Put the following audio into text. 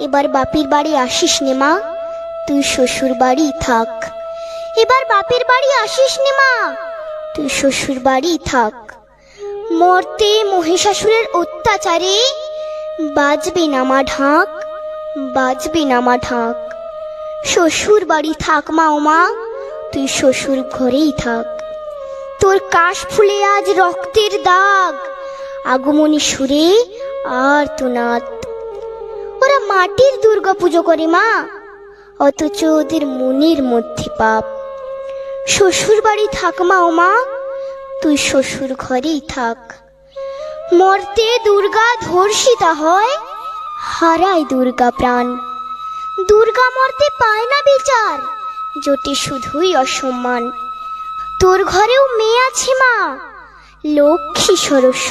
এবার বাপের বাড়ি আসিস নে মা, তুই শ্বশুর বাড়ি থাক। এবার বাপের বাড়ি আসিস নে মা, তুই শ্বশুর বাড়ি থাক। মর্তে মহিষাসুরের অত্যাচারে বাজবে না মা ঢাক, বাজবে না মা ঢাক। শ্বশুর বাড়ি থাক মা ও মা, তুই শ্বশুর ঘরেই থাক। তোর কাশ ফুলে আজ রক্তের দাগ, আগমনী সুরে আর তোনাদ। ওরা মাটির দুর্গা পুজো করে মা, অথচ ওদের মনের মধ্যে পাপ। শ্বশুর বাড়ি থাক মা ও মা, তুই শ্বশুর ঘরেই থাক। মর্তে দুর্গা ধর্ষিতা হয়, হারায় দুর্গা প্রাণ। দুর্গা মর্তে পায় না বিচার, জোটে শুধুই অসম্মান। তোর ঘরেও মেয়ে আছে মা, লক্ষ্মী সরস্বতী।